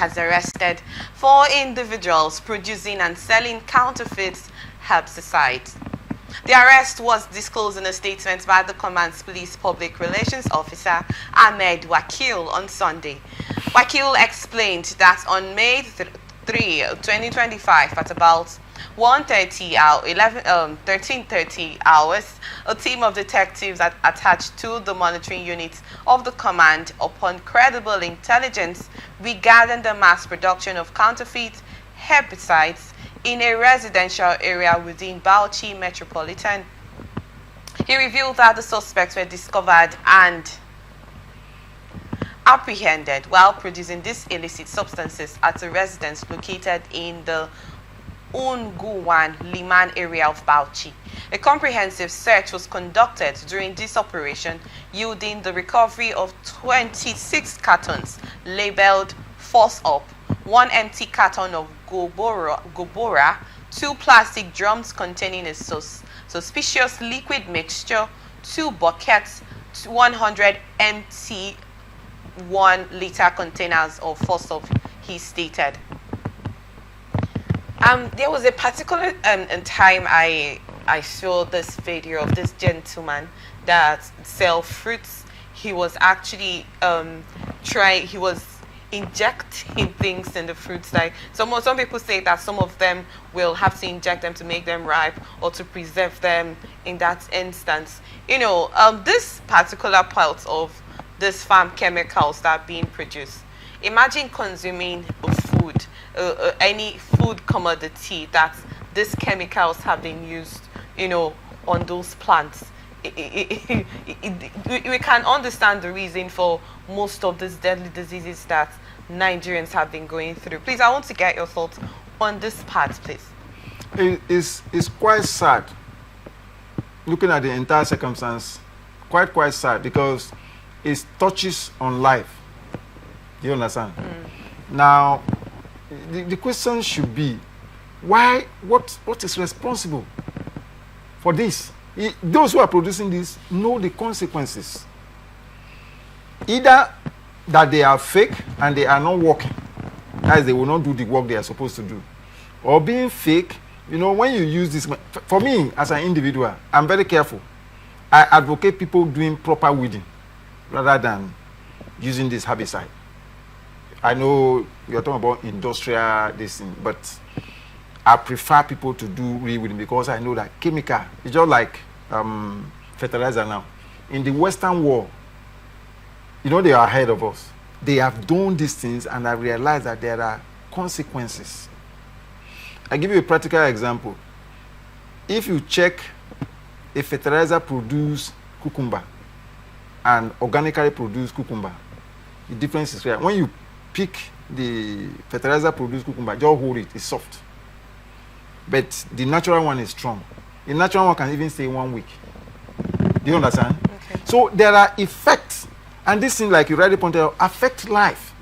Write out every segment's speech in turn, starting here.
has arrested 4 individuals producing and selling counterfeit herbicides. The arrest was disclosed in a statement by the command's police public relations officer, Ahmed Wakil, on Sunday. Wakil explained that on May 3, 2025, at about 13:30 hours, a team of detectives attached to the monitoring unit of the command, upon credible intelligence regarding the mass production of counterfeit herbicides in a residential area within Bauchi Metropolitan. He revealed that the suspects were discovered and apprehended while producing these illicit substances at a residence located in the Unguwan Liman area of Bauchi. A comprehensive search was conducted during this operation, yielding the recovery of 26 cartons labeled Force Up, 1 empty carton of Gobora, 2 plastic drums containing a suspicious liquid mixture, 2 buckets, 100 empty 1-liter containers of Force Up, he stated. There was a particular time I saw this video of this gentleman that sell fruits. He was actually he was injecting things in the fruits. Like some people say that some of them will have to inject them to make them ripe or to preserve them in that instance. You know, this particular part of this farm chemicals that are being produced. Imagine consuming a food, any food commodity that these chemicals have been used, you know, on those plants. We can understand the reason for most of these deadly diseases that Nigerians have been going through. Please, I want to get your thoughts on this part, please. It's quite sad. Looking at the entire circumstance, quite sad, because it touches on life. Do you understand? Now, the question should be, why? What is responsible for this? Those who are producing this know the consequences. Either that they are fake and they are not working, as they will not do the work they are supposed to do, or being fake. You know, when you use this, for me as an individual, I'm very careful. I advocate people doing proper weeding rather than using this herbicide. I know you're talking about industrial this thing, but I prefer people to do real weeding because I know that chemical is just like fertilizer now. In the Western world, you know, they are ahead of us. They have done these things, and I realize that there are consequences. I give you a practical example. If you check a fertilizer produce cucumber and organically produced cucumber, the difference is clear. When you pick the fertilizer produced cucumber, just hold it, it's soft. But the natural one is strong. The natural one can even stay 1 week. Do you understand? Okay. So there are effects, and this thing, like you rightly pointed out, affect life.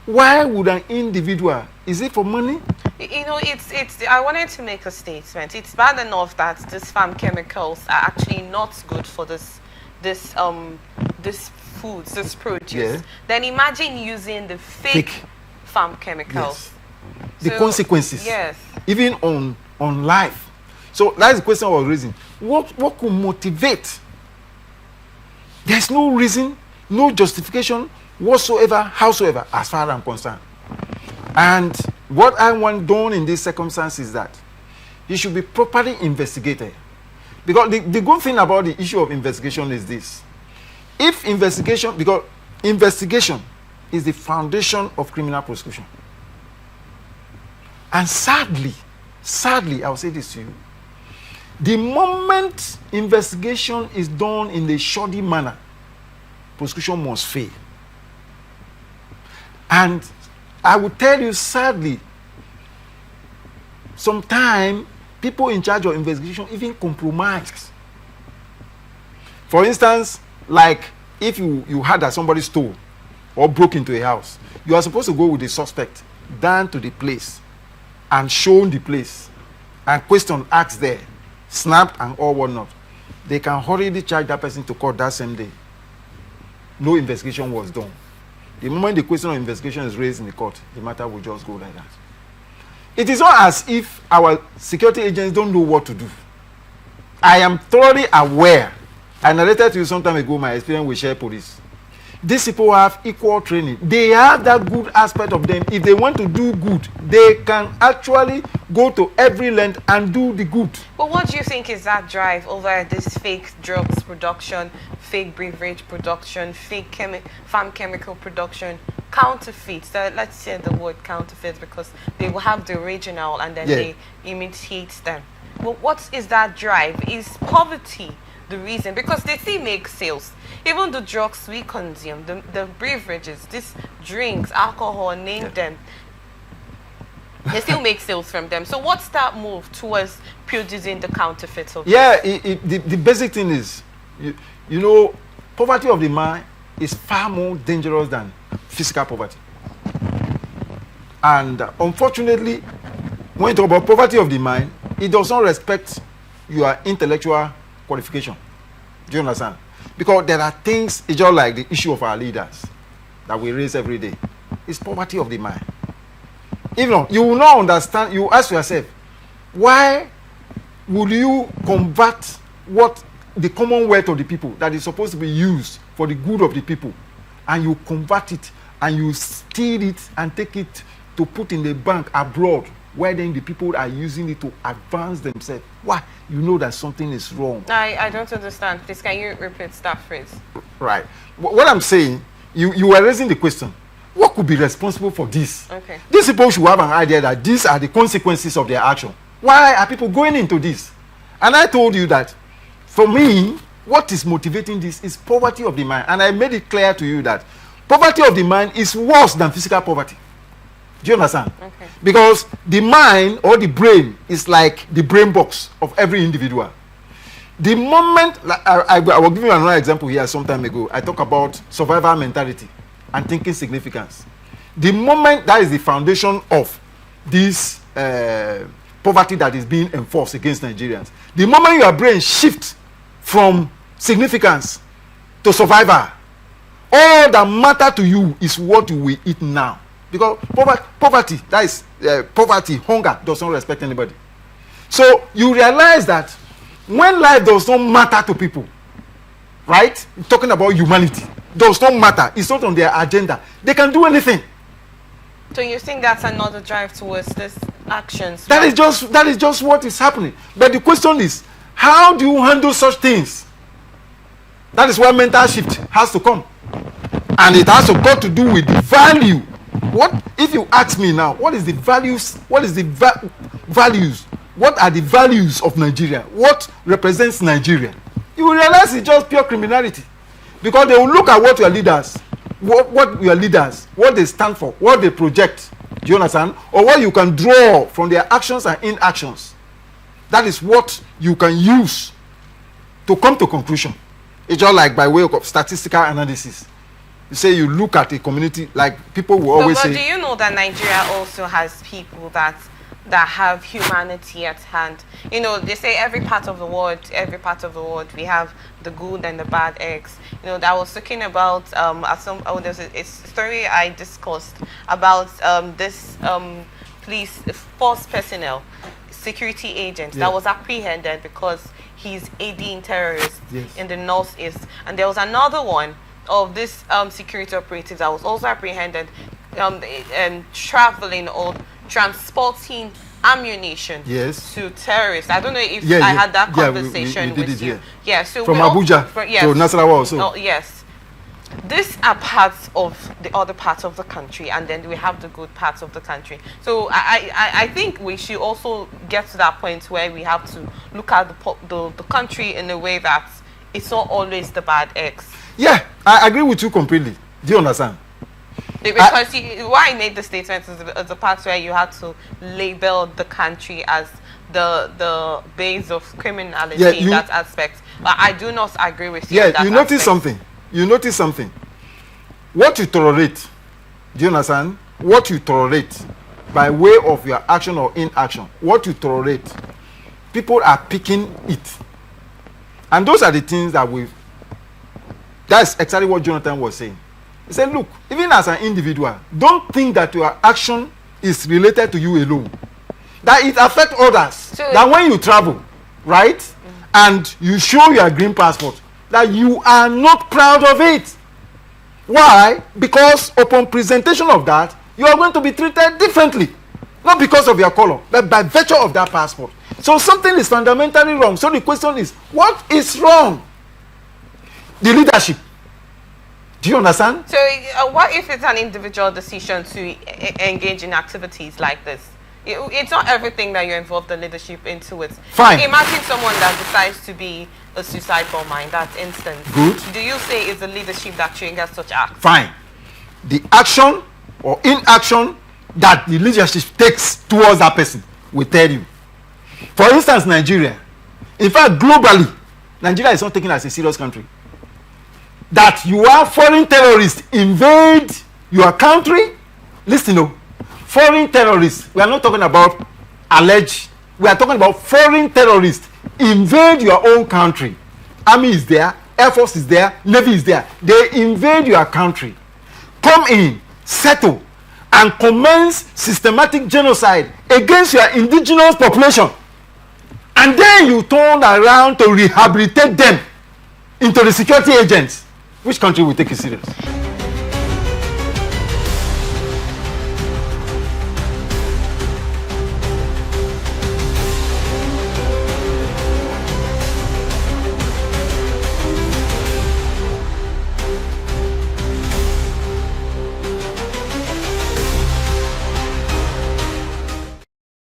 Why would an individual? Is it for money? You know, it's. I wanted to make a statement. It's bad enough that these farm chemicals are actually not good for this foods, this produce. Yeah. Then imagine using the fake farm chemicals. Yes. The consequences. Yes. Even on life. So that's the question I was raising. What could motivate? There's no reason, no justification whatsoever, howsoever, as far as I'm concerned. And what I want done in this circumstance is that it should be properly investigated. Because the good thing about the issue of investigation is this. If investigation, because investigation is the foundation of criminal prosecution. And sadly, I'll say this to you. The moment investigation is done in a shoddy manner, prosecution must fail. And I will tell you, sadly, sometimes people in charge of investigation even compromise. For instance, like if you heard that somebody stole or broke into a house, you are supposed to go with the suspect down to the place and show the place and question asked there, snapped and all whatnot. They can hurriedly charge that person to court that same day. No investigation was done. The moment the question of investigation is raised in the court, the matter will just go like that. It is not as if our security agents don't know what to do. I am thoroughly aware. I narrated to you some time ago my experience with Share Police. These people have equal training. They have that good aspect of them. If they want to do good, they can actually go to every length and do the good. But what do you think is that drive over this fake drugs production, fake beverage production, fake farm chemical production, counterfeit? So let's say the word counterfeit because they will have the original and then they imitate them. But what is that drive? Is poverty the reason? Because they still make sales. Even the drugs we consume, the beverages, these drinks, alcohol, name them, they still make sales from them. So what's that move towards producing the counterfeit of the basic thing is, you know, poverty of the mind is far more dangerous than physical poverty. And unfortunately, when you talk about poverty of the mind, it does not respect your intellectual qualification. Do you understand? Because there are things, it's just like the issue of our leaders that we raise every day. It's poverty of the mind. Even you will not understand, you ask yourself, why will you convert what the commonwealth of the people that is supposed to be used for the good of the people, and you convert it and you steal it and take it to put in the bank abroad, where then the people are using it to advance themselves? Why? You know that something is wrong. I don't understand. Please, can you repeat that phrase? Right. What I'm saying, you were raising the question, what could be responsible for this? Okay. These people should have an idea that these are the consequences of their action. Why are people going into this? And I told you that, for me, what is motivating this is poverty of the mind. And I made it clear to you that poverty of the mind is worse than physical poverty. Do you understand? Okay. Because the mind or the brain is like the brain box of every individual. The moment, I will give you another example here some time ago. I talk about survival mentality and thinking significance. The moment that is the foundation of this poverty that is being enforced against Nigerians, the moment your brain shifts from significance to survival, all that matter to you is what you will eat now. Because poverty, that is poverty, hunger does not respect anybody. So you realize that when life does not matter to people, right? Talking about humanity, does not matter. It's not on their agenda. They can do anything. So you think that's another drive towards this actions? That is just what is happening. But the question is, how do you handle such things? That is why mental shift has to come, and it has got to do with the value. What if you ask me now, what is the values? What is the values? What are the values of Nigeria? What represents Nigeria? You will realize it's just pure criminality, because they will look at what your leaders, what they stand for, what they project. Do you understand? Or what you can draw from their actions and inactions. That is what you can use to come to conclusion. It's just like by way of statistical analysis. You say you look at a community, like people will always say. But do you know that Nigeria also has people that have humanity at hand? You know, they say every part of the world, we have the good and the bad eggs. You know, I was talking about there's a story I discussed about this police force personnel, security agent that was apprehended because he's aiding terrorists in the northeast, and there was another one of this security operatives that was also apprehended traveling or transporting ammunition to terrorists. I don't know if I had that conversation with you. Yeah, so from Abuja to Nasarawa also. Oh, yes. These are parts of the other parts of the country, and then we have the good parts of the country. So I think we should also get to that point where we have to look at the country in a way that it's not always the bad eggs. Yeah, I agree with you completely. Do you understand? Because why I made the statement is the part where you had to label the country as the base of criminality in that aspect. But I do not agree with you. Yeah, you notice something. You notice something. What you tolerate, do you understand? What you tolerate by way of your action or inaction, what you tolerate, people are picking it. And those are the things that that's exactly what Jonathan was saying. He said, look, even as an individual, don't think that your action is related to you alone. That it affects others. So that when you travel, right, and you show your green passport, that you are not proud of it. Why? Because upon presentation of that, you are going to be treated differently. Not because of your color, but by virtue of that passport. So something is fundamentally wrong. So the question is, what is wrong? The leadership. Do you understand? So what if it's an individual decision to engage in activities like this? It's not everything that you involve the leadership into it. Fine. Imagine someone that decides to be a suicide bomber in that instance. Good. Do you say it's the leadership that triggers such acts? Fine. The action or inaction that the leadership takes towards that person will tell you. For instance, Nigeria. In fact, globally, Nigeria is not taken as a serious country. That you are foreign terrorists invade your country. Listen, no. Foreign terrorists, we are not talking about alleged, we are talking about foreign terrorists invade your own country. Army is there, Air Force is there, Navy is there. They invade your country, come in, settle, and commence systematic genocide against your indigenous population. And then you turn around to rehabilitate them into the security agents. Which country will take it serious?